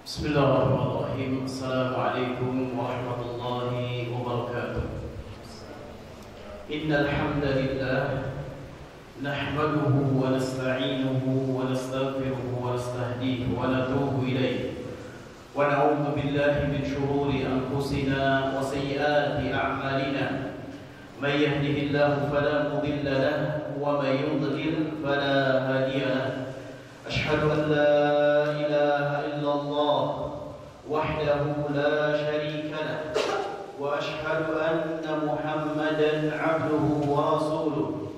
Bismillahirrahmanirrahim. Assalamualaikum warahmatullahi wabarakatuh. Innal hamdalillah nahmaduhu wa nasta'inuhu wa nastaghfiruhu wa nastahdihi wa natubu ilayhi wa na'udzu billahi min shururi anfusina wa sayyiati a'malina. May yahdihillahu fala mudilla lahu wa may yudlil fala hadiya lahu. Ashhadu an la ilaha illallah wahdahu la sharika lah wa ashhadu anna Muhammadan 'abduhu wa rasuluh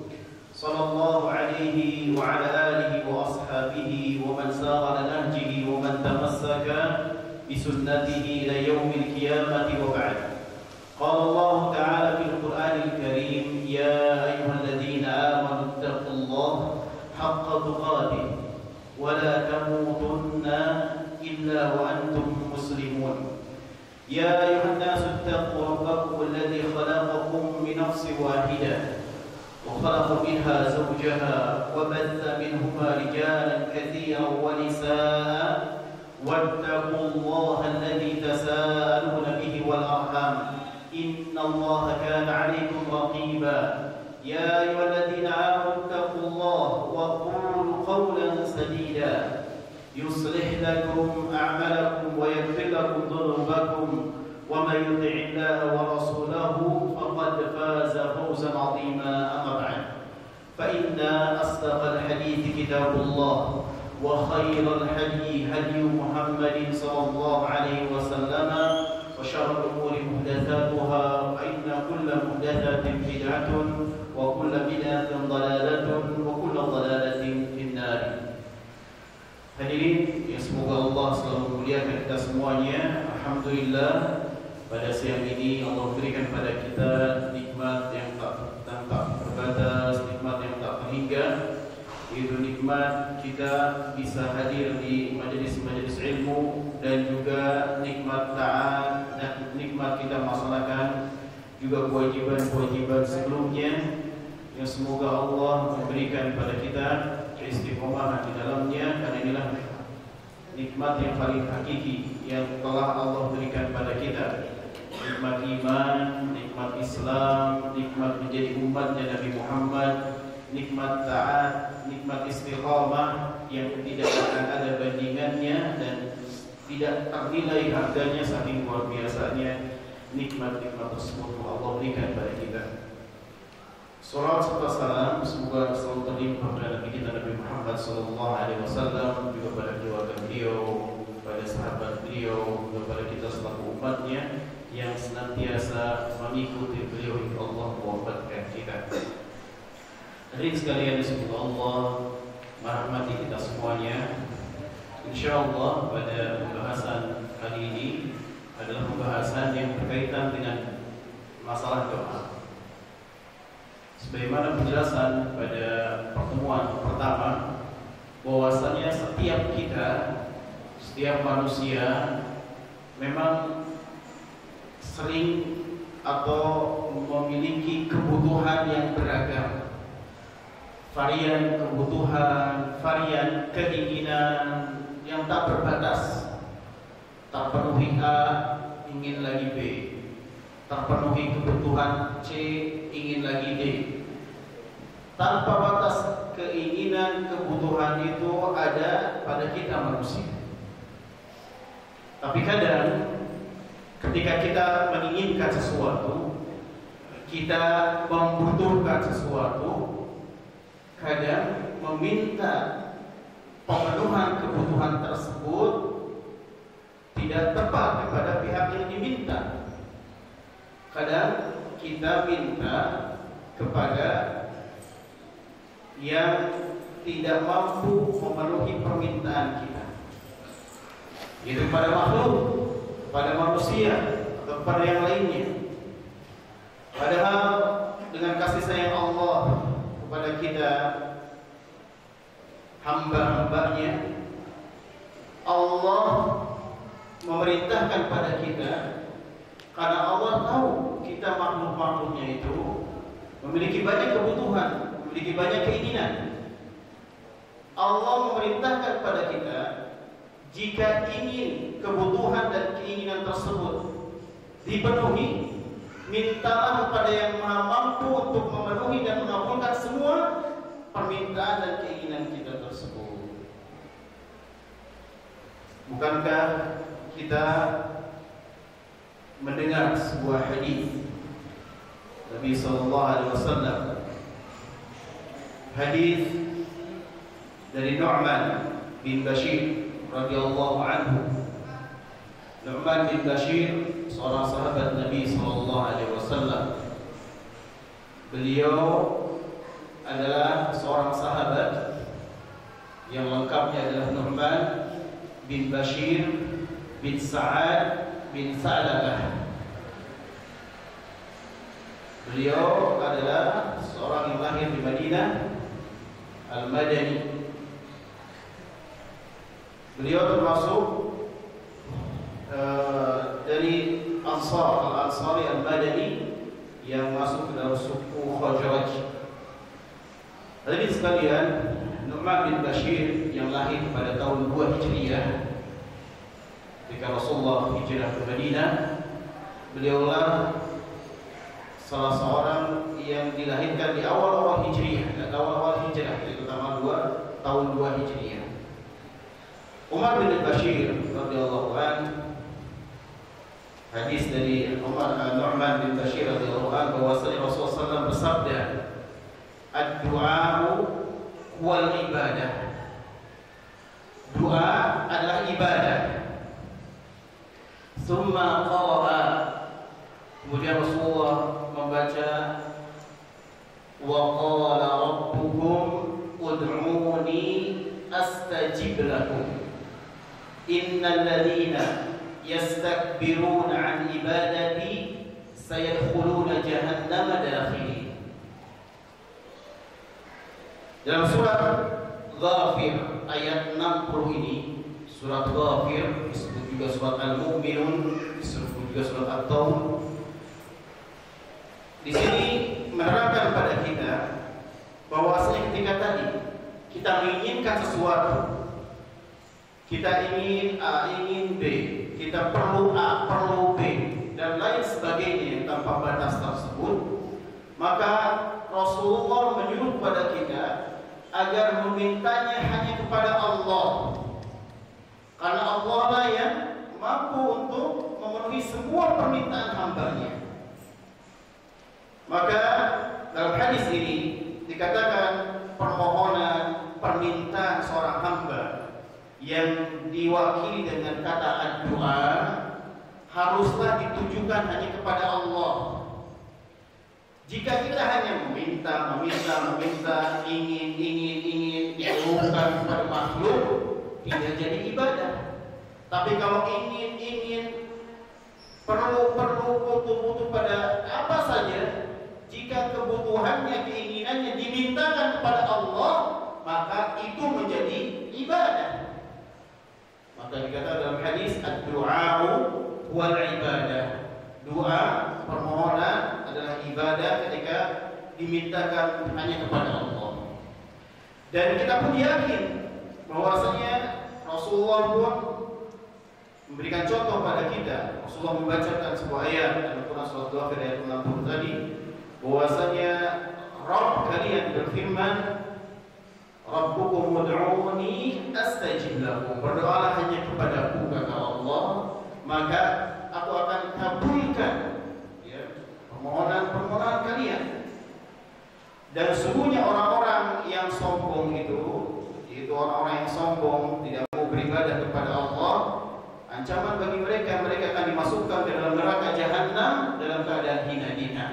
sallallahu alaihi wa ala alihi wa ashabihi wa man sara ala nahjihi wa man tamassaka bi sunnatihi ila yaumil qiyamati wa ba'd. Qala Allah ta'ala fil Qur'anil Karim, ya ayyuhalladzina amanu taqullaha haqqa tuqatih ولا تموتن إلا وأنتم مسلمون. يا أيها الناس اتقوا ربكم الذي خلقكم من نفس واحدة وخلق منها زوجها وبث منهما رجالا كثيرا ونساء واتقوا الله الذي تساءلون به والأرحام إن الله كان عليكم رقيبا. يا أيها الذين آمنوا اتقوا الله وقولوا قولا سديدا يصلح لكم أعمالكم ويغفر لكم ذنوبكم ومن يطع الله ورسوله فقد فاز فوزا عظيما. أما بعد، فإن أصدق الحديث كتاب الله وخير الهدي هدي محمد صلى الله عليه وسلم وشر الأمور محدثاتها فإن كل محدثة بدعة وكل بدعة ضلالة وكل ضلالة في النار. Hadirin yang semoga Allah selalu memuliakan kita semuanya. Alhamdulillah, pada siang ini Allah berikan pada kita nikmat yang tak terbatas, nikmat yang tak terhingga, yaitu nikmat kita bisa hadir di majelis-majelis ilmu dan juga nikmat taat dan nikmat kita melaksanakan juga kewajiban-kewajiban sebelumnya yang semoga Allah memberikan pada kita keistiqomahan di dalamnya, karena inilah nikmat yang paling hakiki yang telah Allah berikan pada kita. Nikmat iman, nikmat Islam, nikmat menjadi umatnya Nabi Muhammad, nikmat taat, nikmat istiqamah yang tidak akan ada bandingannya dan tidak ternilai harganya saking luar biasanya nikmat-nikmat tersebut Allah berikan pada kita. Salawat serta salam semoga selalu terlimpah pada Nabi kita Nabi Muhammad sallallahu alaihi wasallam, juga pada keluarga beliau, pada sahabat beliau, juga pada kita selaku umatnya yang senantiasa mengikuti beliau hingga Allah mewafatkan kita. Hadirin sekalian, semoga Allah merahmati kita semuanya. Insyaallah pada pembahasan kali ini adalah pembahasan yang berkaitan dengan masalah doa. Sebagaimana penjelasan pada pertemuan pertama, bahwasanya setiap manusia memang sering atau memiliki kebutuhan yang beragam, varian kebutuhan, varian keinginan yang tak berbatas. Terpenuhi A, ingin lagi B. Terpenuhi kebutuhan C, ingin lagi D. Tanpa batas keinginan, kebutuhan itu ada pada kita manusia. Tapi kadang ketika kita menginginkan sesuatu, kita membutuhkan sesuatu, kadang meminta pemenuhan kebutuhan tersebut tidak tepat kepada pihak yang diminta. Kadang kita minta kepada yang tidak mampu memenuhi permintaan kita, yaitu pada makhluk, pada manusia, atau pada yang lainnya. Padahal dengan kasih sayang Allah kepada kita, hamba-hambanya, Allah memerintahkan pada kita, karena Allah tahu kita makhluk-makhluknya itu memiliki banyak kebutuhan, memiliki banyak keinginan. Allah memerintahkan pada kita, jika ingin kebutuhan dan keinginan tersebut dipenuhi, mintalah kepada yang Maha Mampu untuk memenuhi dan mengabulkan semua permintaan dan keinginan kita tersebut. Bukankah kita mendengar sebuah hadis Nabi sallallahu alaihi wasallam, hadis dari Nu'man bin Bashir radhiyallahu anhu. Nu'man bin Bashir seorang sahabat Nabi sallallahu alaihi wasallam. Beliau adalah seorang sahabat yang lengkapnya adalah Nu'man bin Bashir bin Sa'ad bin Tha'labah. Beliau adalah seorang yang lahir di Madinah Al-Madani. Beliau termasuk dari Ansar, Al-Ansari Al-Madani yang masuk ke dalam suku Khazraj. Hadirin sekalian, Nu'man bin Bashir yang lahir pada tahun 2 Hijriah, ketika Rasulullah hijrah ke Madinah, beliaulah salah seorang yang dilahirkan di awal-awal Hijriah dan awal-awal Hijrah, yaitu tahun 2 Hijriah. Umar bin Bashir radhiyallahu anhu, hadis dari Nu'man bin Bashir radhiyallahu anhu bahwasanya Rasulullah SAW bersabda, "Ad-du'a'u wal ibadah." Doa adalah ibadah. Tsumma qara'a, kemudian Rasulullah membaca, "Wa qala rabbukum ud'uni astajib lakum. Innal ladzina yastakbiruna 'an ibadati sayadkhuluna jahannama dakhirin." Dalam surat Ghafir ayat 60 ini, surat Ghafir disebut juga surat Al-Mu'minun, disebut juga surat At-Taubah. Di sini menerangkan kepada kita bahwasanya ketika tadi kita menginginkan sesuatu, kita ingin A, ingin B, kita perlu A, perlu B, dan lain sebagainya tanpa batas tersebut, maka Rasulullah menyuruh kepada kita agar memintanya hanya kepada Allah, karena Allah lah yang mampu untuk memenuhi semua permintaan hambanya. Maka dalam hadis ini dikatakan permohonan, permintaan seorang hamba yang diwakili dengan kata ad-du'a haruslah ditujukan hanya kepada Allah. Jika kita hanya meminta, ingin dikeluhkan kepada makhluk, tidak jadi ibadah. Tapi kalau ingin, perlu, butuh pada apa saja, jika kebutuhannya, keinginannya dimintakan kepada Allah, maka itu menjadi ibadah. Maka dikatakan dalam hadis, ad-du'a'u wal ibadah. Doa, permohonan adalah ibadah ketika dimintakan hanya kepada Allah. Dan kita pun yakin bahwasanya Rasulullah pun memberikan contoh pada kita. Rasulullah membacakan sebuah ayat dalam Quran surat Ghafir ayat 60 tadi, bahwasanya Rabb kalian berfirman, "Rabbukum ud'uni astajib lakum." Berdoalah hanya kepadaku, kata Allah, maka aku akan kabulkan permohonan kalian. Dan sesungguhnya orang-orang yang sombong itu, yaitu orang-orang yang sombong tidak mau beribadah kepada Allah, ancaman bagi mereka akan dimasukkan ke dalam neraka jahanam dalam keadaan hina-hina.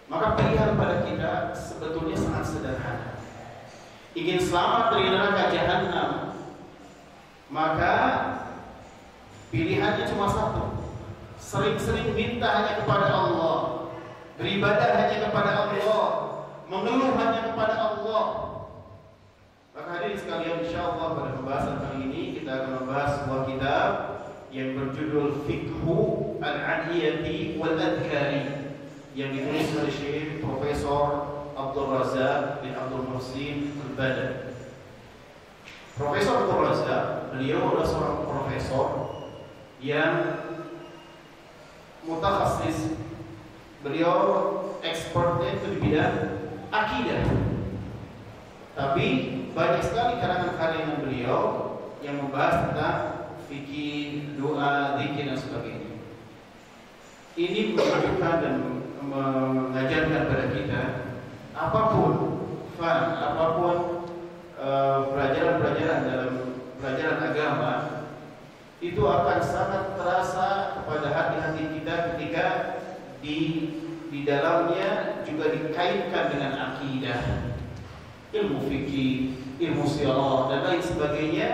Maka pilihan pada kita sebetulnya sangat sederhana. Ingin selamat dari neraka jahanam, maka pilihannya cuma satu: sering-sering minta hanya kepada Allah, beribadah hanya kepada Allah, mengeluh hanya kepada Allah. Maka hadirin sekalian, insyaallah pada pembahasan kali ini kita akan membahas sebuah kitab yang berjudul Fiqhu Al-Adiyati wal Adhkari, yang ditulis oleh Syekh Profesor Abdul Razak bin Abdul Muhsin Al-Badr. Profesor Quraza, beliau adalah seorang profesor yang mutakhasis. Beliau expertnya itu di bidang akidah. Tapi banyak sekali karangan-karangan beliau yang membahas tentang fikih, doa, zikir dan sebagainya. Ini menunjukkan dan mengajarkan kepada kita apapun pelajaran-pelajaran dalam pelajaran agama itu akan sangat terasa kepada hati-hati kita ketika di dalamnya juga dikaitkan dengan akidah, ilmu fikih, ilmu sirah dan lain sebagainya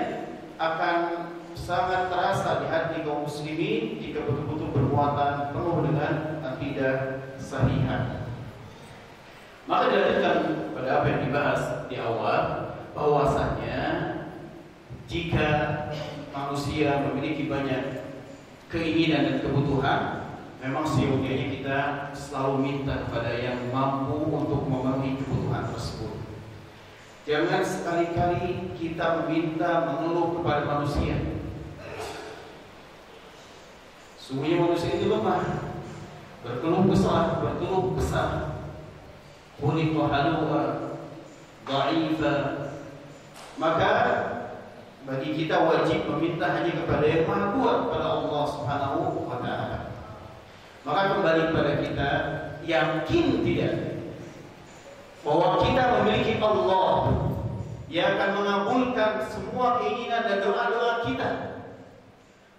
akan sangat terasa di hati kaum muslimin jika betul-betul bermuatan penuh dengan akidah sahihah. Maka dilanjutkan pada apa yang dibahas di awal, bahwasanya jika manusia memiliki banyak keinginan dan kebutuhan, memang seyogianya kita selalu minta kepada yang mampu untuk memenuhi kebutuhan tersebut. Jangan sekali-kali kita meminta mengeluh kepada manusia. Sungguhnya manusia itu lemah, berkeluh kesah, khuliqa halu'a, dha'ifa. Maka bagi kita wajib meminta hanya kepada yang Maha Kuat, kepada Allah Subhanahu wa Ta'ala. Maka kembali kepada kita, yakin tidak bahwa kita memiliki Allah yang akan mengabulkan semua keinginan dan doa-doa kita.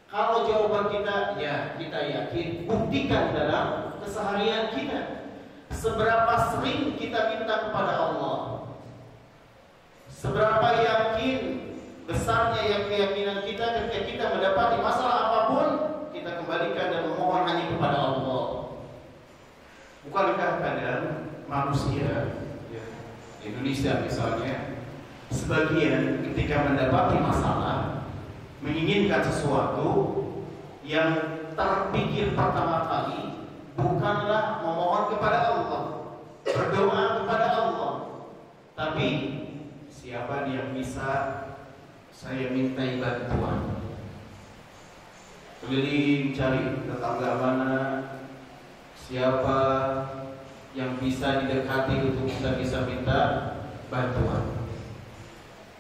Kalau jawaban kita ya, kita yakin, buktikan dalam keseharian kita. Seberapa sering kita minta kepada Allah, seberapa yakin besarnya keyakinan kita ketika kita mendapati masalah apapun, kita kembalikan dan memohon hanya kepada Allah. Bukankah kadang manusia di Indonesia misalnya, sebagian ketika mendapati masalah menginginkan sesuatu yang terpikir pertama kali bukanlah memohon kepada Allah, berdoa kepada Allah, tapi siapa yang bisa saya mintai bantuan. Keliling cari tetangga mana, siapa yang bisa didekati untuk kita bisa minta bantuan.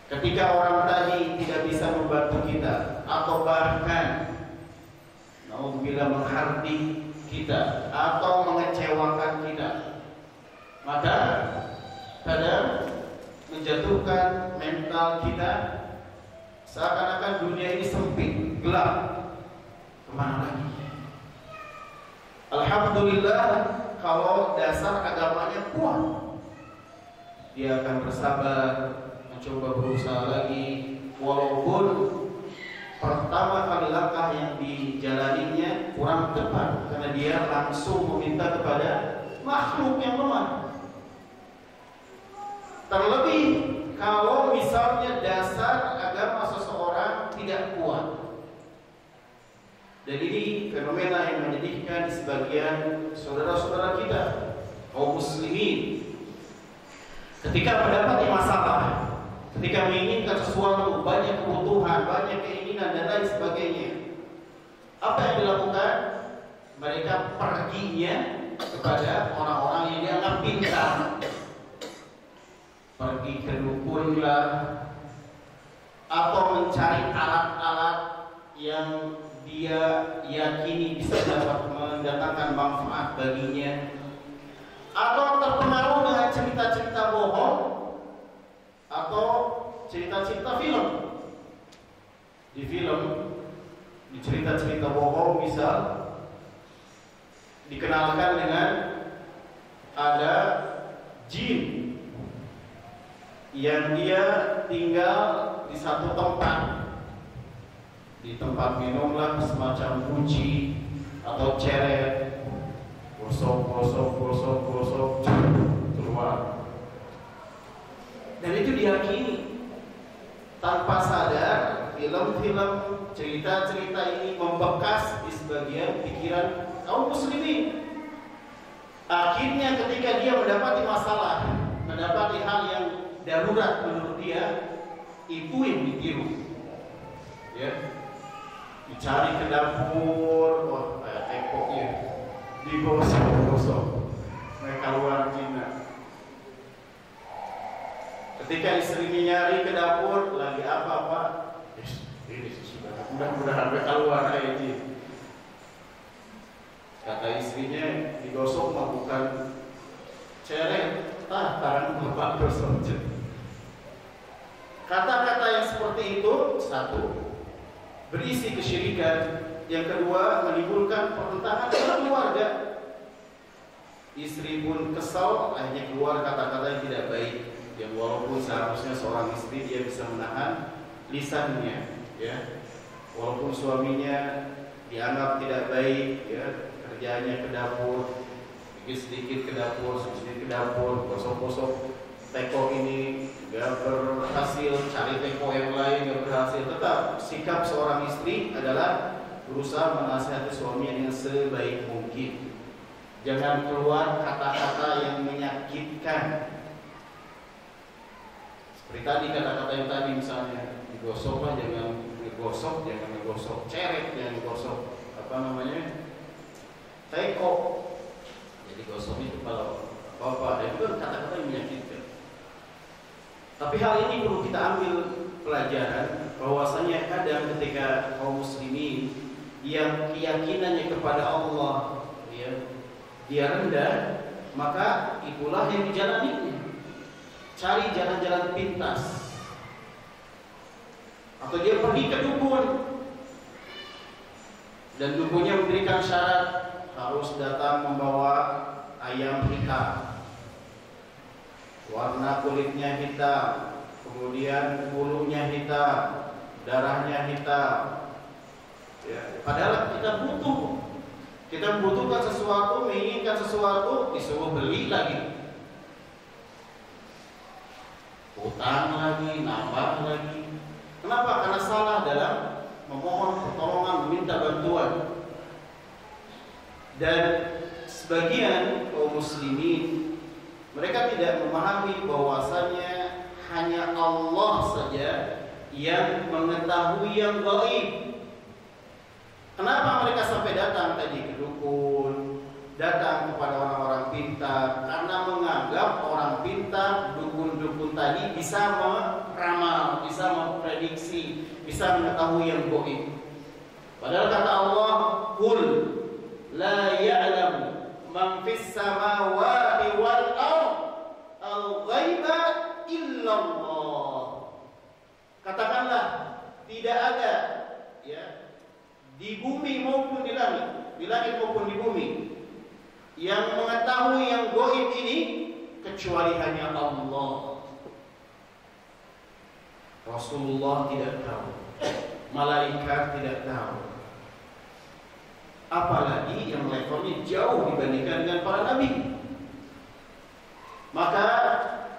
Ketika orang tadi tidak bisa membantu kita, atau bahkan naudzubillah menghardik kita atau mengecewakan kita, maka kadang menjatuhkan mental kita seakan-akan dunia ini sempit, gelap. Kemana lagi? Alhamdulillah, kalau dasar agamanya kuat, dia akan bersabar, mencoba berusaha lagi, walaupun pertama kali langkah yang dijalaninya kurang tepat, karena dia langsung meminta kepada makhluk yang lemah. Terlebih kalau misalnya dasar agama seseorang tidak kuat. Dan ini fenomena yang menyedihkan di sebagian saudara-saudara kita, kaum muslimin. Ketika mendapati masalah, ketika menginginkan sesuatu, banyak kebutuhan, banyak keinginan dan lain sebagainya, apa yang dilakukan? Mereka perginya kepada orang-orang yang dianggap pintar. Pergi ke dukun lah, atau mencari alat-alat yang dia yakini bisa dapat mendatangkan manfaat baginya, atau terpengaruh dengan cerita-cerita bohong atau cerita-cerita film. Di film, di cerita-cerita bohong misal dikenalkan dengan ada jin yang dia tinggal di satu tempat, di tempat minumlah semacam kunci atau ceret, gosok keluar. Dan itu diyakini tanpa sadar. Film-film cerita-cerita ini membekas di sebagian pikiran kaum muslimin. Akhirnya ketika dia mendapati masalah, mendapati hal yang darurat menurut dia, itu yang ditiru. Ya, dicari ke dapur, wah kayak teko ya, digosok-gosok, mereka luar Cina. Ketika istrinya nyari ke dapur, lagi apa-apa, ini sudah, mudah-mudahan mereka luar aja. Kata istrinya, digosok mah bukan ceret, tangan bapak gosok. Kata-kata yang seperti itu, satu, berisi kesyirikan. Yang kedua, menimbulkan pertentangan dalam keluarga. Istri pun kesal, akhirnya keluar kata-kata yang tidak baik. Yang walaupun seharusnya seorang istri dia bisa menahan lisannya, ya. Walaupun suaminya dianggap tidak baik, ya, kerjanya ke dapur, sedikit ke dapur, sedikit ke dapur, gosok-gosok teko ini gak berhasil, cari teko yang lain gak berhasil, tetap sikap seorang istri adalah berusaha menasihati suaminya dengan sebaik mungkin. Jangan keluar kata-kata yang menyakitkan. Seperti tadi kata-kata yang tadi misalnya, digosoklah jangan digosok, jangan digosok ceret, jangan digosok apa namanya teko. Jadi gosok itu kalau apa-apa, itu kan kata-kata yang menyakitkan. Tapi hal ini perlu kita ambil pelajaran bahwasanya kadang ketika kaum muslimin yang keyakinannya kepada Allah, ya, dia rendah, maka itulah yang dijalaninya. Cari jalan-jalan pintas, atau dia pergi ke dukun, dan dukunnya memberikan syarat harus datang membawa ayam hitam, warna kulitnya hitam, kemudian bulunya hitam, darahnya hitam. Ya, padahal kita membutuhkan sesuatu, menginginkan sesuatu, disuruh beli lagi, utang lagi, nambah lagi. Kenapa? Karena salah dalam memohon pertolongan, meminta bantuan. Dan sebagian kaum muslimin mereka tidak memahami bahwasanya hanya Allah saja yang mengetahui yang gaib. Kenapa mereka sampai datang tadi ke dukun, datang kepada orang-orang pintar? Karena menganggap orang pintar, dukun-dukun tadi bisa meramal, bisa memprediksi, bisa mengetahui yang gaib. Padahal kata Allah, "Qul la ya'lam man fis samawati wal ardh al-ghaiba illallah." Katakanlah, tidak ada, ya, di bumi maupun di langit maupun di bumi, yang mengetahui yang gaib ini kecuali hanya Allah. Rasulullah tidak tahu, malaikat tidak tahu, apalagi yang levelnya jauh dibandingkan dengan para nabi. Maka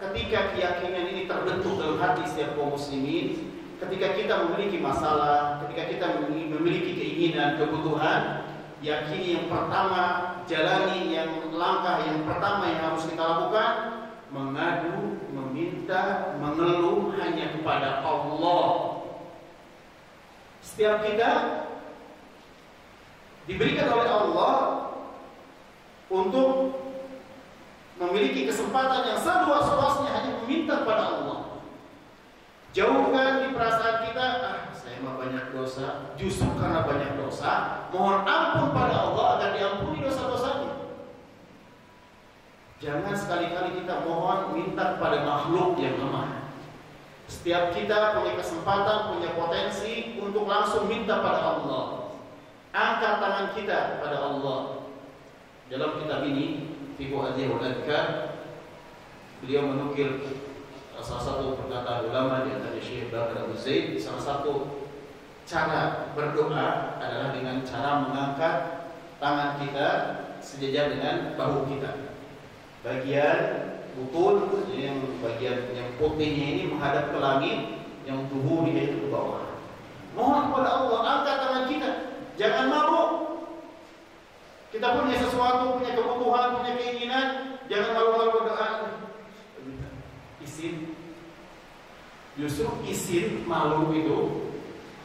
ketika keyakinan ini terbentuk dalam hati setiap kaum muslimin, ketika kita memiliki masalah, ketika kita memiliki keinginan, kebutuhan, yakini yang pertama, jalani yang langkah yang pertama yang harus kita lakukan, mengadu, meminta, mengeluh hanya kepada Allah. Setiap kita diberikan oleh Allah untuk memiliki kesempatan yang seluas-luasnya hanya meminta kepada Allah. Jauhkan di perasaan kita, saya mah banyak dosa. Justru karena banyak dosa, mohon ampun pada Allah agar diampuni dosa-dosanya. Jangan sekali-kali kita mohon minta kepada makhluk yang lemah. Setiap kita punya kesempatan, punya potensi untuk langsung minta pada Allah. Angkat tangan kita pada Allah. Dalam kitab ini, Fiqh Adhiyah wal Adhkar, beliau menukil salah satu perkataan ulama di antara Syekh Bakar Abu Zaid, salah satu cara berdoa adalah dengan cara mengangkat tangan kita sejajar dengan bahu kita. Bagian butul, yang bagian yang putihnya ini menghadap ke langit, yang tubuhnya itu ke bawah. Mohon kepada Allah, angkat tangan kita, jangan malu. Kita punya sesuatu, punya kebutuhan, punya keinginan, jangan malu-malu berdoa. Izin. Justru isim malu itu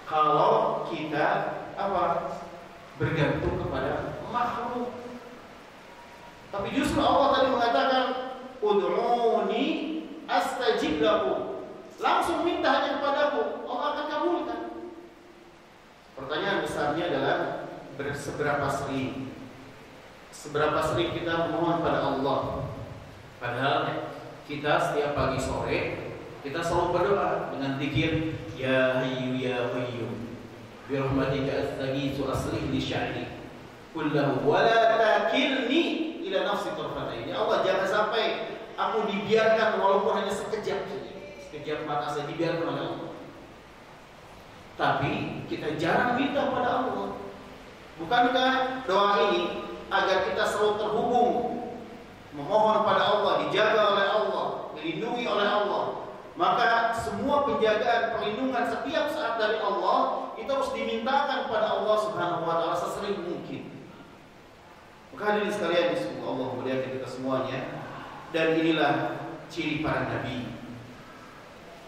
kalau kita bergantung kepada makhluk. Tapi justru Allah tadi mengatakan ud'uni astajib lakum. Langsung minta hanya kepadaku, Allah akan kabulkan. Pertanyaan besarnya adalah seberapa sering kita memohon pada Allah. Padahal kita setiap pagi sore kita selalu berdoa dengan zikir ya hayyu ya qayyum bi rahmatika astaghiitsu aslih li sya'ni kullahu wa la takilni ila nafsi tarfatain. Ya Allah, jangan sampai aku dibiarkan walaupun hanya sekejap mata saya dibiarkan oleh Allah. Tapi kita jarang minta pada Allah. Bukankah doa ini agar kita selalu terhubung, memohon pada Allah, dijaga oleh Allah, dilindungi oleh Allah? Maka semua penjagaan, perlindungan setiap saat dari Allah itu harus dimintakan pada Allah Subhanahu wa taala sesering mungkin. Maka hadirin sekalian, Allah memuliakan kita semuanya. Dan inilah ciri para nabi.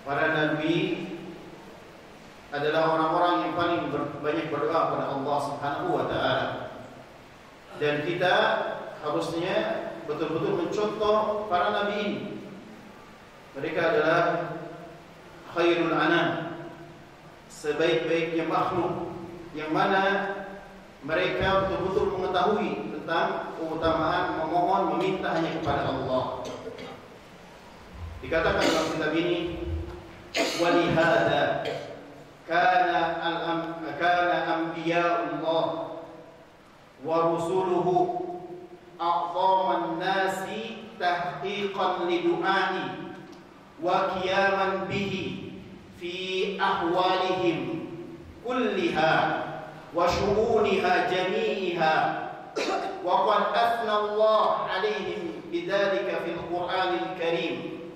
Para nabi adalah orang-orang yang paling banyak berdoa pada Allah Subhanahu wa taala. Dan kita harusnya betul-betul mencontoh para nabi ini. Mereka adalah khairul anam, sebaik-baiknya makhluk, yang mana mereka betul-betul mengetahui tentang keutamaan memohon, meminta hanya kepada Allah. Dikatakan dalam kitab ini, walihada kana anbiya'ullah wa rusuluhu a'zaman nasi tahqiqan lidu'ai wa qiyaman bihi fi ahwalihim kulliha wa syu'uniha jami'iha wa qad athna Allah 'alaihim bidzalika fil Qur'anil Karim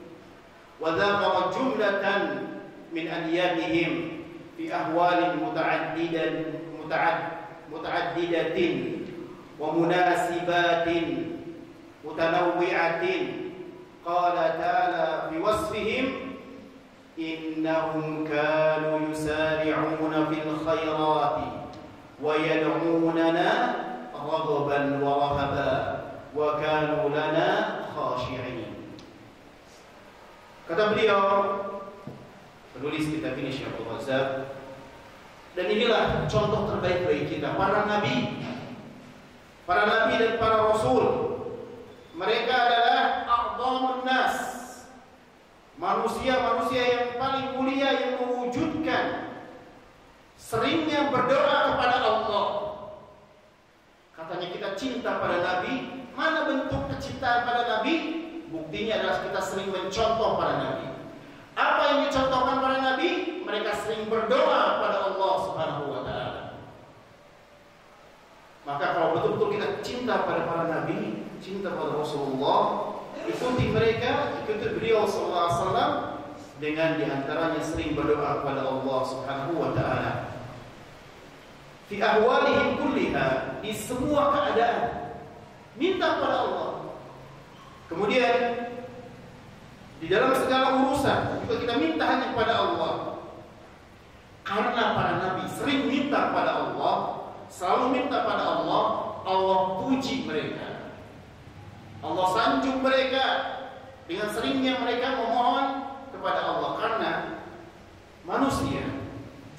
wa dzakara jumlatan min adyabihim fi ahwalin muta'addidatin wa munasibatin mutanawwi'atin. Qala ta'ala fi wasfihim innahum kanu yusari'una fil khairati wa yad'unana raghaban wa rahaba wa kanu lana khashi'in. Kata beliau, penulis kitab ini Syekh Abdul Razak, dan inilah contoh terbaik bagi kita, para nabi dan para rasul. Mereka adalah a'dhamun nas, manusia-manusia yang paling mulia, yang mewujudkan seringnya berdoa kepada Allah. Katanya kita cinta pada nabi. Mana bentuk kecintaan pada nabi? Buktinya adalah kita sering mencontoh para nabi. Apa yang dicontohkan para nabi? Mereka sering berdoa pada Allah Subhanahu wa taala. Maka kalau betul-betul kita cinta pada para nabi, cinta pada Rasulullah, ikuti mereka, ikuti beliau sallallahu alaihi wasallam, dengan diantaranya sering berdoa kepada Allah Subhanahu wa taala. Fi ahwalihim kulliha, di semua keadaan minta pada Allah. Kemudian di dalam segala urusan juga kita minta hanya kepada Allah. Karena para nabi sering minta pada Allah, selalu minta pada Allah, Allah puji mereka, Allah sanjung mereka dengan seringnya mereka memohon kepada Allah. Karena manusia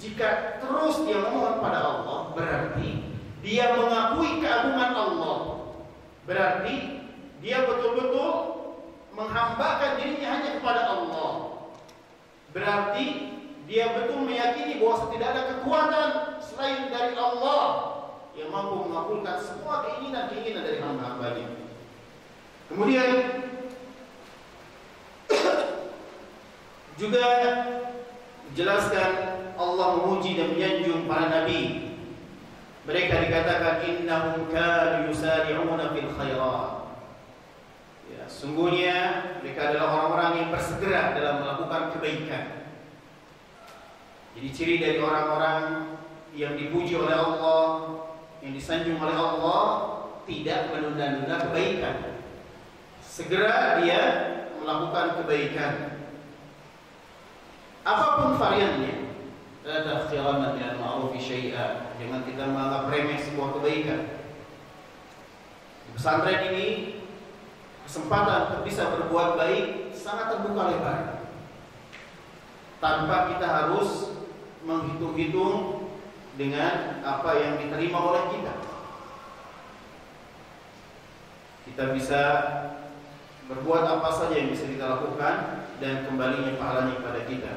jika terus dia memohon pada Allah, berarti dia mengakui keagungan Allah, berarti dia betul-betul menghambakan dirinya hanya kepada Allah, berarti dia betul meyakini bahwa tidak ada kekuatan selain dari Allah yang mampu mengabulkan semua keinginan-keinginan dari hamba-hambanya. Kemudian juga jelaskan Allah memuji dan menyanjung para nabi. Mereka dikatakan innahum kanu yusari'una fil khairat. Ya, sungguhnya mereka adalah orang-orang yang bersegera dalam melakukan kebaikan. Jadi ciri dari orang-orang yang dipuji oleh Allah, yang disanjung oleh Allah, tidak menunda-nunda kebaikan. Segera dia melakukan kebaikan. apapun variannya. La tahqiranna minal ma'rufi syai'a. Jangan kita menganggap remeh sebuah kebaikan. Di pesantren ini kesempatan untuk bisa berbuat baik sangat terbuka lebar. Tanpa kita harus menghitung-hitung dengan apa yang diterima oleh kita. Kita bisa berbuat apa saja yang bisa kita lakukan dan kembalinya pahalanya kepada kita.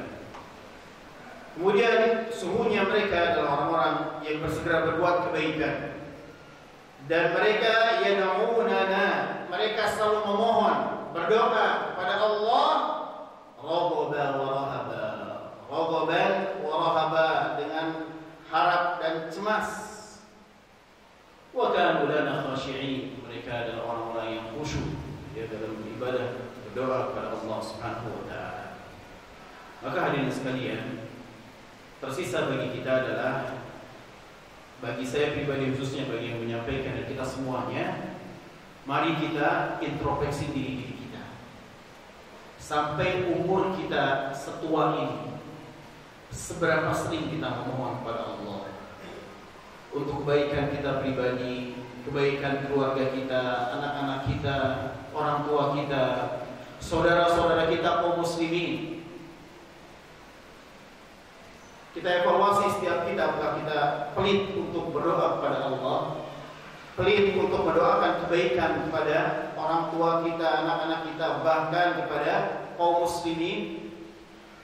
Kemudian sungguhnya mereka adalah orang-orang yang bersegera berbuat kebaikan. Dan mereka yad'unana, mereka selalu memohon, berdoa kepada Allah raghaban wa rahaba. Raghaban wa rahaba, dengan harap dan cemas. Wa kanu lana khashi'in, mereka adalah orang-orang yang khusyuk dalam beribadah, berdoa kepada Allah Subhanahu wa taala. Maka hadirin sekalian, tersisa bagi kita adalah, bagi saya pribadi khususnya, bagi yang menyampaikan dan kita semuanya, mari kita introspeksi diri kita. Sampai umur kita setua ini, seberapa sering kita memohon kepada Allah untuk kebaikan kita pribadi, kebaikan keluarga kita, anak-anak kita, orang tua kita, saudara-saudara kita kaum muslimin. Kita evaluasi setiap kita, apakah kita pelit untuk berdoa kepada Allah, pelit untuk mendoakan kebaikan kepada orang tua kita, anak-anak kita, bahkan kepada kaum muslimin.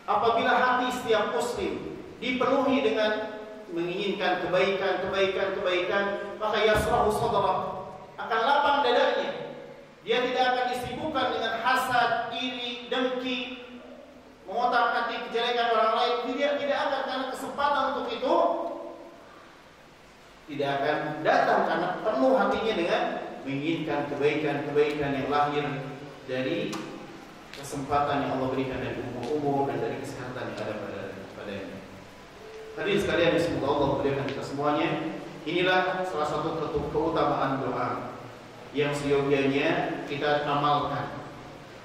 Apabila hati setiap muslim dipenuhi dengan menginginkan kebaikan, maka yasrahu sadrah, akan lapang dadanya. Dia tidak akan disibukkan dengan hasad, iri, dengki, mengotak-atik kejelekan orang lain. Dia tidak akan, karena kesempatan untuk itu tidak akan datang, karena penuh hatinya dengan menginginkan kebaikan yang lahir dari kesempatan yang Allah berikan dari umur dan dari kesehatan yang ada padanya. Hadirin sekalian, semoga Allah memberikan kita semuanya. Inilah salah satu keutamaan doa yang seyogianya kita amalkan.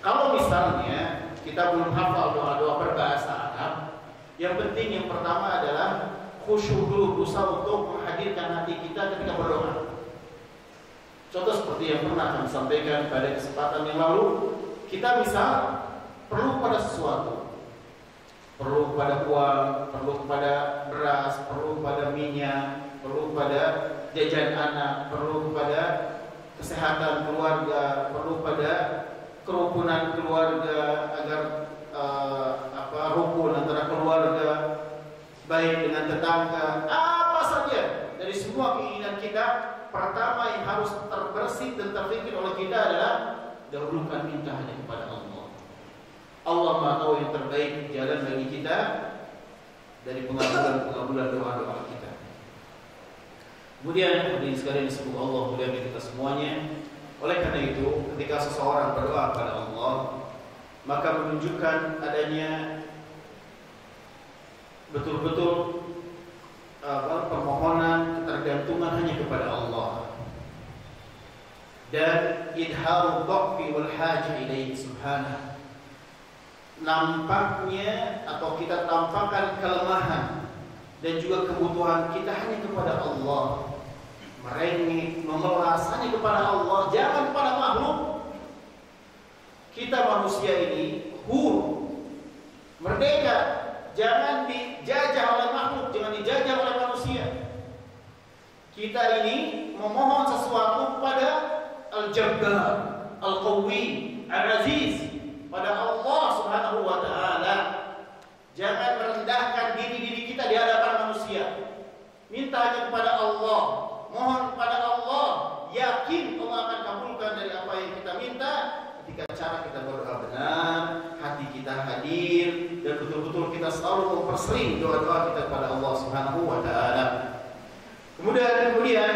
Kalau misalnya kita belum hafal doa-doa berbahasa Arab, yang penting yang pertama adalah khusyuk dulu, berusaha untuk menghadirkan hati kita ketika berdoa. Contoh seperti yang pernah kami sampaikan pada kesempatan yang lalu, kita misal perlu pada sesuatu, perlu pada uang, perlu pada beras, perlu pada minyak, perlu pada jajan anak, perlu pada kesehatan keluarga, perlu pada kerukunan keluarga agar rukun antara keluarga, baik dengan tetangga, apa saja dari semua keinginan kita. Pertama yang harus terbersih dan terpikir oleh kita adalah dahulukan minta hanya kepada Allah. Allah Maha tahu yang terbaik jalan bagi kita dari pengabulan doa-doa kita. Kemudian hadirin sekalian, semoga Allah muliakan kita semuanya. Oleh karena itu, ketika seseorang berdoa kepada Allah, maka menunjukkan adanya betul-betul permohonan, ketergantungan hanya kepada Allah, dan idharu dhaqfi wal hajah ilaihi subhanahu. Nampaknya atau kita tampakkan kelemahan dan juga kebutuhan kita hanya kepada Allah, merengek, memelas hanya kepada Allah, jangan kepada makhluk. Kita manusia ini merdeka, jangan dijajah oleh makhluk, jangan dijajah oleh manusia. Kita ini memohon sesuatu kepada Al-Jabbar, Al-Qawi, Al-Aziz, pada Allah Subhanahu wa taala. Jangan merendahkan diri kita di hadapan manusia. Minta hanya kepada Allah, mohon kepada Allah, yakin Allah akan kabulkan dari apa yang kita minta ketika cara kita berdoa benar, hati kita hadir, dan betul-betul kita selalu mempersering doa-doa kita kepada Allah Subhanahu wa taala. Kemudian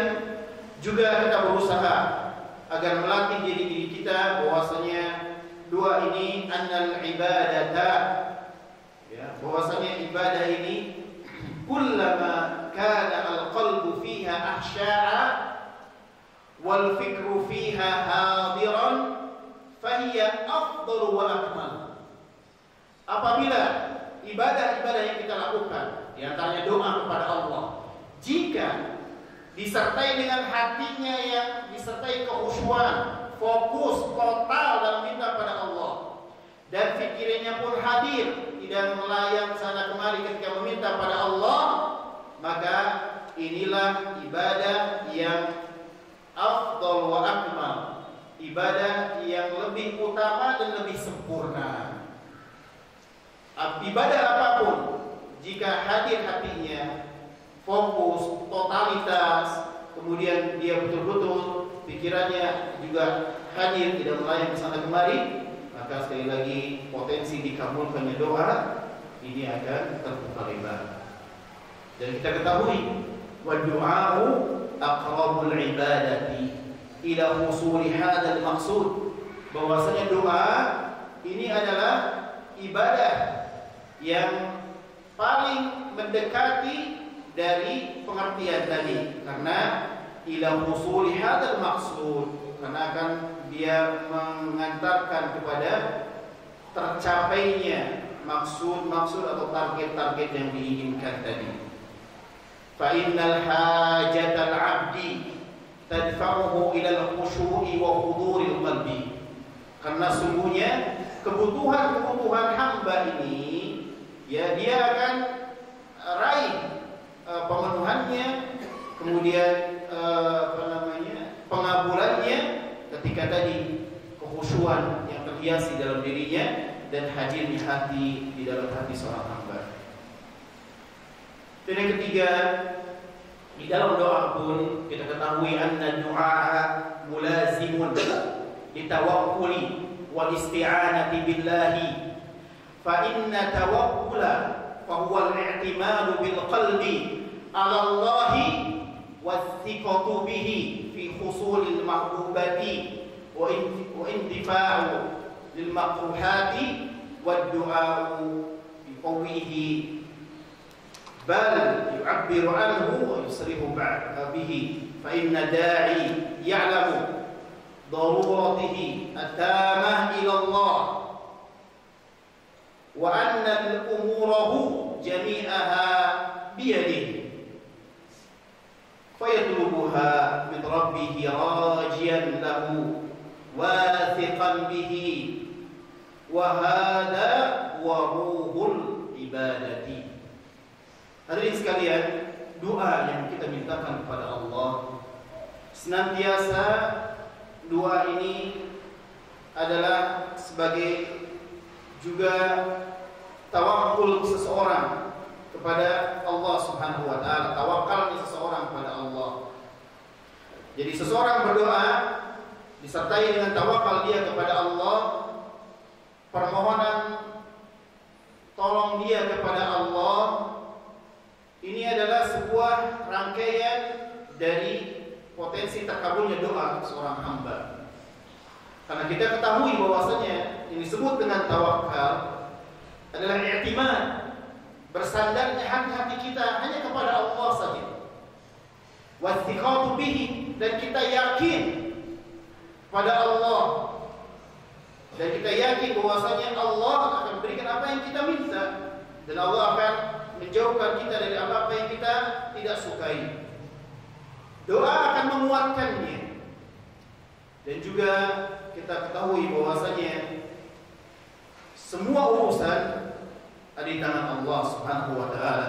juga kita berusaha agar melatih diri kita bahwasanya doa ini annal ibadata, ya, bahwasanya ibadah ini kullama kana al-qalbu fiha ahsya'a wal fikru fiha hadiran fahiya afdalu wa akmal. Apabila ibadah-ibadah yang kita lakukan, di antaranya doa kepada Allah, jika disertai dengan hatinya yang disertai kekhusyuan, fokus total dalam minta pada Allah, dan pikirannya pun hadir, tidak melayang sana kemari ketika meminta pada Allah, maka inilah ibadah yang afdal wa akmal, ibadah yang lebih utama dan lebih sempurna. Ibadah apapun, jika hadir hatinya, fokus, totalitas, kemudian dia betul-betul pikirannya juga hadir, tidak melayang ke sana kemari, maka sekali lagi potensi dikabulkannya doa ini akan terbuka lebar. Dan kita ketahui, wa du'a'u aqrabul ibadati ila husuli hadzal maqsud, bahwasanya doa ini adalah ibadah yang paling mendekati dari pengertian tadi, karena ila husuli hadzal maqsud, karena akan dia mengantarkan kepada tercapainya maksud-maksud atau target-target yang diinginkan tadi. Fa innal hajatal 'abdi tadfa'uhu ila al-khushu'i wa huduril qalbi, karena sungguhnya kebutuhan-kebutuhan hamba ini, ya, dia akan raih pemenuhannya, kemudian pengabulannya ketika tadi kekhusyuan yang terhiasi dalam dirinya dan hadirnya hati di dalam hati seorang hamba. Dan yang ketiga, di dalam doa pun kita ketahui anna du'a mulazimun litawakkuli wal isti'anati billahi, fa inna tawakkula fa huwa al-i'timadu bil qalbi 'ala Allah wa thiqatu bihi fi husulil mahbubati wa intifa'u lil makruhati wad du'a'u bi qawlihi bal yu'abbiru anhu wa yusrihu bihi, fa inna da'i ya'lamu daruratihi atamah ila Allah wa anna al-umurahu jami'aha biyadihi fayatlubuha min rabbihi rajiyan lahu wathiqan bihi, wa hadha wa ruhul ibadati. Hadirin sekalian, doa yang kita mintakan kepada Allah senantiasa, doa ini adalah sebagai juga tawakul seseorang kepada Allah Subhanahu wa taala, tawakalnya seseorang kepada Allah. Jadi seseorang berdoa disertai dengan tawakal dia kepada Allah, permohonan tolong dia kepada Allah, ini adalah sebuah rangkaian dari potensi terkabulnya doa seorang hamba. Karena kita ketahui bahwasanya yang disebut dengan tawakal adalah i'timad, bersandarnya hati kita hanya kepada Allah saja. Wathiqatu bihi, dan kita yakin pada Allah, dan kita yakin bahwasanya Allah akan berikan apa yang kita minta, dan Allah akan menjauhkan kita dari apa yang kita tidak sukai. Doa akan menguatkannya. Dan juga kita ketahui bahwasanya semua urusan ada di tangan Allah Subhanahu wa taala.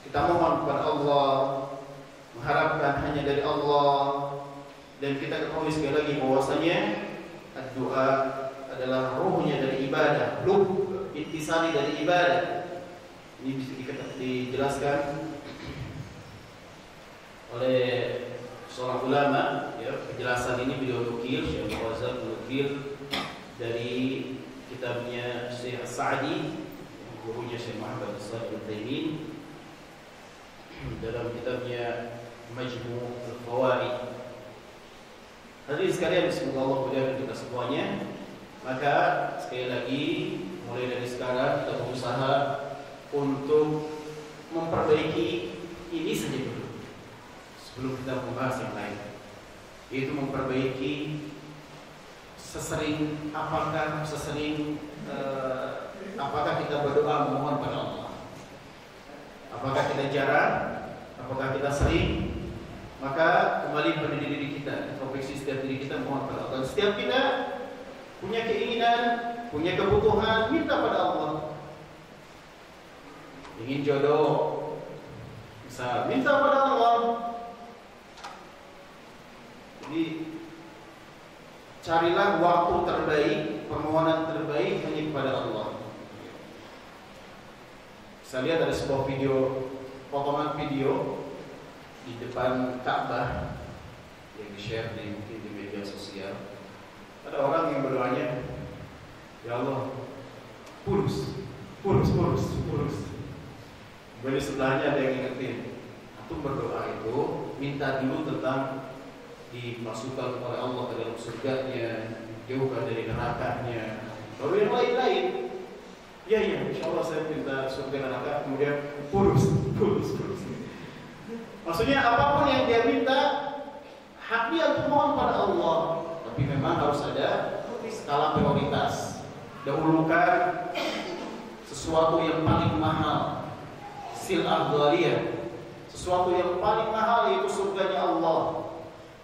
Kita mohon kepada Allah, mengharapkan hanya dari Allah, dan kita ketahui sekali lagi bahwasanya doa adalah ruhnya dari ibadah, ruh intisari dari ibadah. Ini bisa dijelaskan oleh seorang ulama, ya, penjelasan ini beliau nukil, Syekh Muazzam nukil dari kitabnya Syekh Sa'di, gurunya Syekh Muhammad Shalih Al-Utsaimin, dalam kitabnya Majmu' Al-Fawaid. Hadirin sekalian, semoga Allah muliakan kita semuanya. Maka sekali lagi, mulai dari sekarang kita berusaha untuk memperbaiki ini saja dulu sebelum kita membahas yang lain, yaitu memperbaiki sesering apakah kita berdoa memohon pada Allah? Apakah kita jarang? Apakah kita sering? Maka kembali pada diri kita, introspeksi setiap diri kita, mohon pada Allah. Dan setiap kita punya keinginan, punya kebutuhan, minta pada Allah. Ingin jodoh, bisa minta pada Allah. Jadi carilah waktu terbaik, permohonan terbaik hanya kepada Allah. Saya lihat ada sebuah video, potongan video di depan Ka'bah yang di-share mungkin di media sosial. Ada orang yang berdoanya, ya Allah, purus. Kemudian sebelahnya ada yang ingetin, antum berdoa itu minta dulu tentang dimasukkan oleh Allah ke dalam surganya, jauhkan dari nerakanya. Baru yang lain-lain. Ya, insya Allah saya minta surga neraka, kemudian purus. Maksudnya apapun yang dia minta, hak dia untuk mohon pada Allah. Tapi memang harus ada skala prioritas. Dahulukan sesuatu yang paling mahal, sil'ah ghaliyah. Sesuatu yang paling mahal yaitu surganya Allah.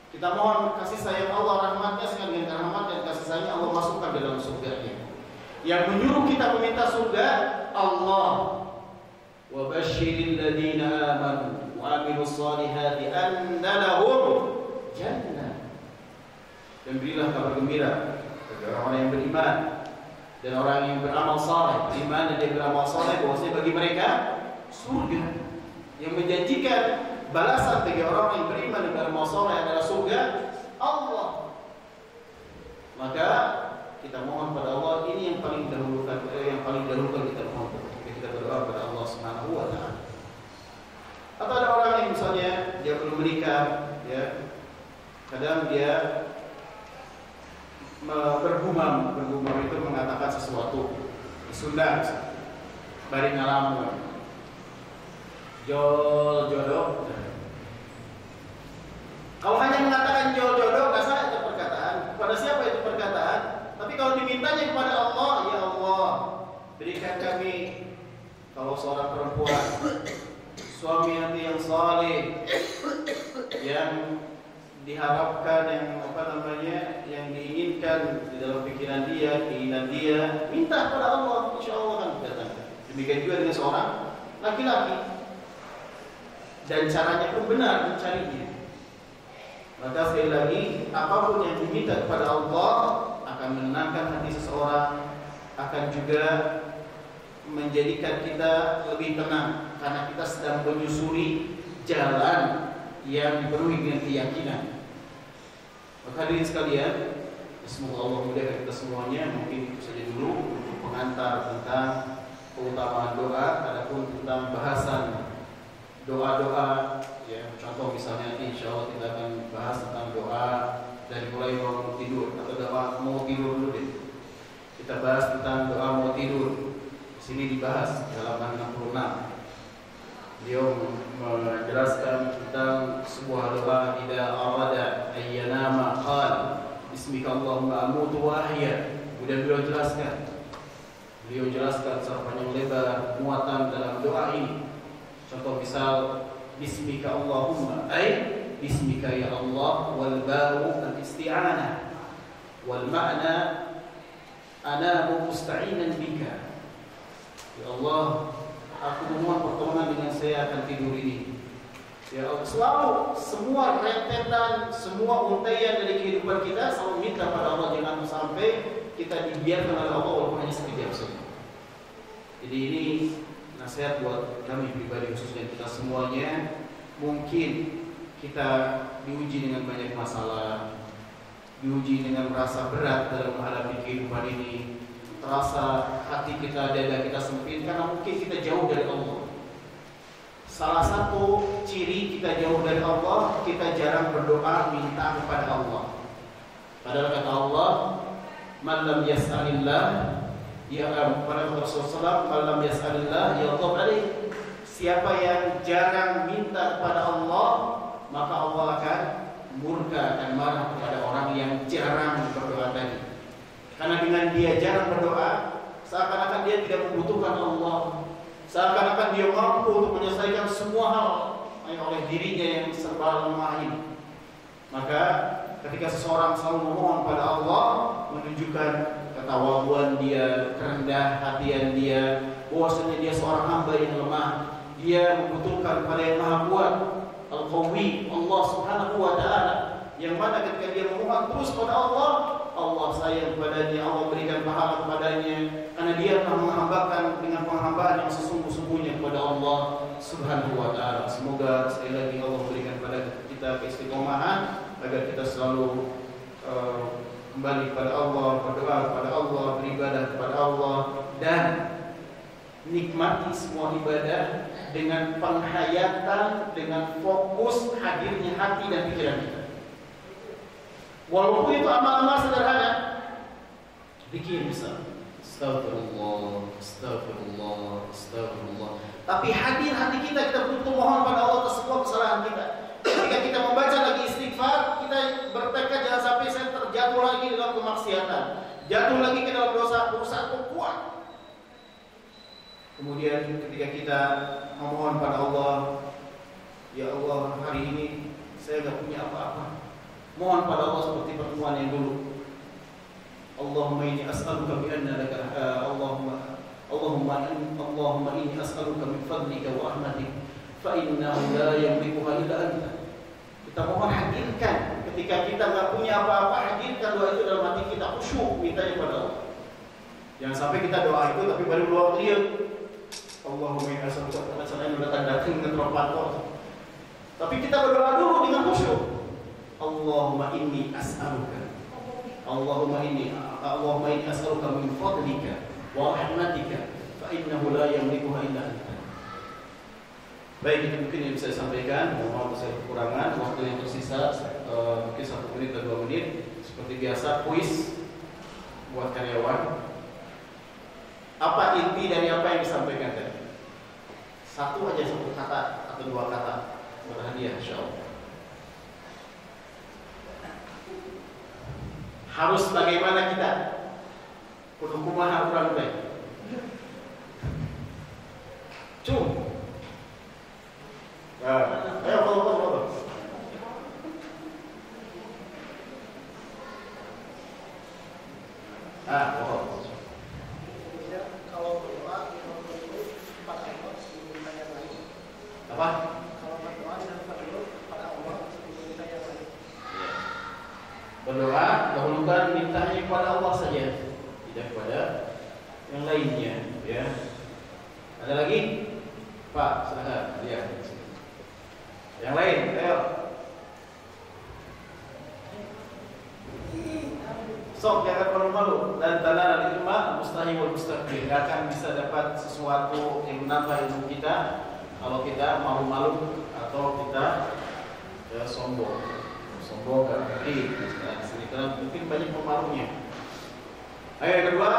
Kita mohon kasih sayang Allah, rahmatnya sekali dengan rahmat dan kasih sayang Allah masukkan dalam surganya. Yang menyuruh kita meminta surga Allah. Wa basyiril ladzina amanu wa amilus solihati anna lahum jannah. Dan berilah kabar gembira bagi orang-orang yang beriman dan orang yang beramal saleh, beriman dan dia beramal saleh, bahwasanya bagi mereka surga yang menjanjikan balasan bagi orang yang beriman dan beramal saleh adalah surga Allah. Maka kita mohon pada Allah, ini yang paling dahulu kita mohon ketika kita berdoa kepada Allah Subhanahu wa taala. Atau ada orang yang misalnya dia belum menikah, ya. Kadang dia bergumam itu mengatakan sesuatu di Sunda, bari ngalamun jol jodoh. Kalau hanya mengatakan jol jodoh, nggak salah itu perkataan. Pada siapa itu perkataan? Tapi kalau dimintanya kepada Allah, ya Allah, berikan kami kalau seorang perempuan suami nanti yang saleh, yang diharapkan, yang diinginkan di dalam pikiran dia, keinginan dia, minta kepada Allah, insya Allah akan didatangkan. Demikian juga dengan seorang laki-laki, dan caranya pun benar mencarinya. Maka sekali lagi, apapun yang diminta kepada Allah akan menenangkan hati seseorang, akan juga menjadikan kita lebih tenang karena kita sedang menyusuri jalan yang dipenuhi dengan keyakinan. Maka hadirin sekalian, semoga Allah mudahkan kita semuanya. Mungkin itu saja dulu untuk pengantar tentang keutamaan doa. Adapun tentang bahasan doa-doa, ya, contoh misalnya nanti insya Allah kita akan bahas tentang doa dari mulai mau tidur atau doa mau tidur dulu deh. Kita bahas tentang doa mau tidur. Di sini dibahas halaman 66. Beliau menjelaskan tentang sebuah doa, idza arada ayyanama qal bismika Allahumma amutu wa ahya. Kemudian beliau jelaskan secara panjang lebar muatan dalam doa ini. Contoh misal bismika Allahumma, ay bismika ya Allah, wal ba'u al-isti'anah wal ma'na ana musta'inan bika. Ya Allah, aku memohon pertolongan dengan saya akan tidur ini. Ya Allah, selalu semua rentetan, semua untaian dari kehidupan kita selalu minta pada Allah, jangan sampai kita dibiarkan oleh Allah walaupun hanya sekejap saja. Jadi ini nasihat buat kami pribadi, khususnya kita semuanya. Mungkin kita diuji dengan banyak masalah, diuji dengan merasa berat dalam menghadapi kehidupan ini, terasa hati kita, dada kita sempit karena mungkin kita jauh dari Allah. Salah satu ciri kita jauh dari Allah, kita jarang berdoa minta kepada Allah. Padahal kata Allah, man lam yas'alillah pada Rasulullah, man lam yas'alillah yaghdab alaih. Siapa yang jarang minta kepada Allah, maka Allah akan murka, akan marah kepada orang yang jarang berdoa tadi. Karena dengan dia jarang berdoa, seakan-akan dia tidak membutuhkan Allah, seakan-akan dia mampu untuk menyelesaikan semua hal oleh dirinya yang serba lemah ini. Maka ketika seseorang selalu memohon pada Allah, menunjukkan ketawaduan dia, kerendah hatian dia, bahwasanya dia seorang hamba yang lemah, dia membutuhkan pada yang Maha Kuat, Al-Qawi, Allah Subhanahu wa Ta'ala, yang mana ketika dia memohon terus pada Allah, Allah sayang kepadanya, Allah berikan pahala kepadanya, karena dia telah menghambakan dengan penghambaan yang sesungguh-sungguhnya kepada Allah Subhanahu wa Ta'ala. Semoga sekali lagi Allah berikan kepada kita keistiqomahan agar kita selalu kembali kepada Allah, berdoa kepada Allah, beribadah kepada Allah, dan nikmati semua ibadah dengan penghayatan, dengan fokus hadirnya hati dan pikiran kita. Walaupun itu amal-amal sederhana, bikin bisa astagfirullah, astagfirullah, astagfirullah. Tapi hadir hati kita butuh mohon pada Allah atas semua kesalahan kita. Ketika kita membaca lagi istighfar, kita bertekad jangan sampai saya terjatuh lagi dalam kemaksiatan, jatuh lagi ke dalam dosa, berusaha kuat. Kemudian ketika kita memohon pada Allah, ya Allah, hari ini saya tidak punya apa-apa. Mohon pada Allah seperti pertemuan yang dulu. Allahumma inni as'aluka bi anna laka Allahumma inni as'aluka min fadlika wa rahmatik fa innahu la yamlikuha illa anta. Kita mohon hadirkan ketika kita enggak punya apa-apa, hadirkan doa itu dalam hati kita, khusyuk mintanya pada Allah. Jangan sampai kita doa itu tapi baru doa clear. Allahumma inni as'aluka, karena udah datang ke trompator. Tapi kita berdoa dulu dengan khusyuk. Allahumma inni as'aluka, Allahumma inni as'aluka min fadlika wa rahmatika fa innahu la yamlikuha illa anta. Baik, itu mungkin yang bisa saya sampaikan. Mohon maaf saya kekurangan. Waktu yang tersisa mungkin 1 menit atau 2 menit. Seperti biasa, kuis buat karyawan. Apa inti dari apa yang disampaikan tadi? Satu kata atau 2 kata berhadiah insyaallah. Harus bagaimana kita? Kudu kumaha urang teh? Cung. Ayo foto. Foto. Kalau berdoa dulu 4 ayat sebelum ditanya lagi. Apa? Kalau berdoa dan dulu pada Allah sebelum ditanya lagi. Berdoa dahulukan mintanya kepada Allah saja, tidak kepada yang lainnya, ya. Ada lagi? Pak, silakan. Lihat. Yang lain, ayo. Sok, jangan malu-malu. Dan tanah ilmu mustahil wal mustaqbil. Gak akan bisa dapat sesuatu yang menambah ilmu kita kalau kita malu-malu atau kita sombong gak ngerti. Nah, disini karena mungkin banyak pemalunya. Ayo yang kedua.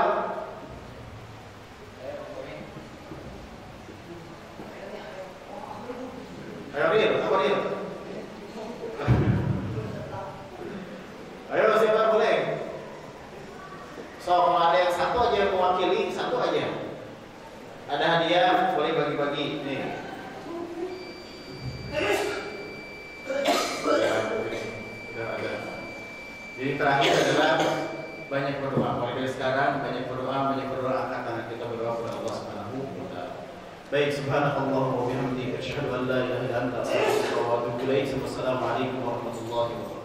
Ayo Ril, apa Ril? Ayo siapa boleh? So, kalau ada yang satu aja yang mewakili, satu aja. Ada hadiah, boleh bagi-bagi. Nih. Sudah ada. Jadi terakhir adalah banyak berdoa. Mulai dari sekarang banyak berdoa, angkat tangan kita berdoa kepada Allah Subhanahu wa Ta'ala. Baik, subhanakallah wa bihamdika asyhadu an la ilaha illa anta astaghfiruka wa atubu ilaik. Wassalamualaikum warahmatullahi wabarakatuh.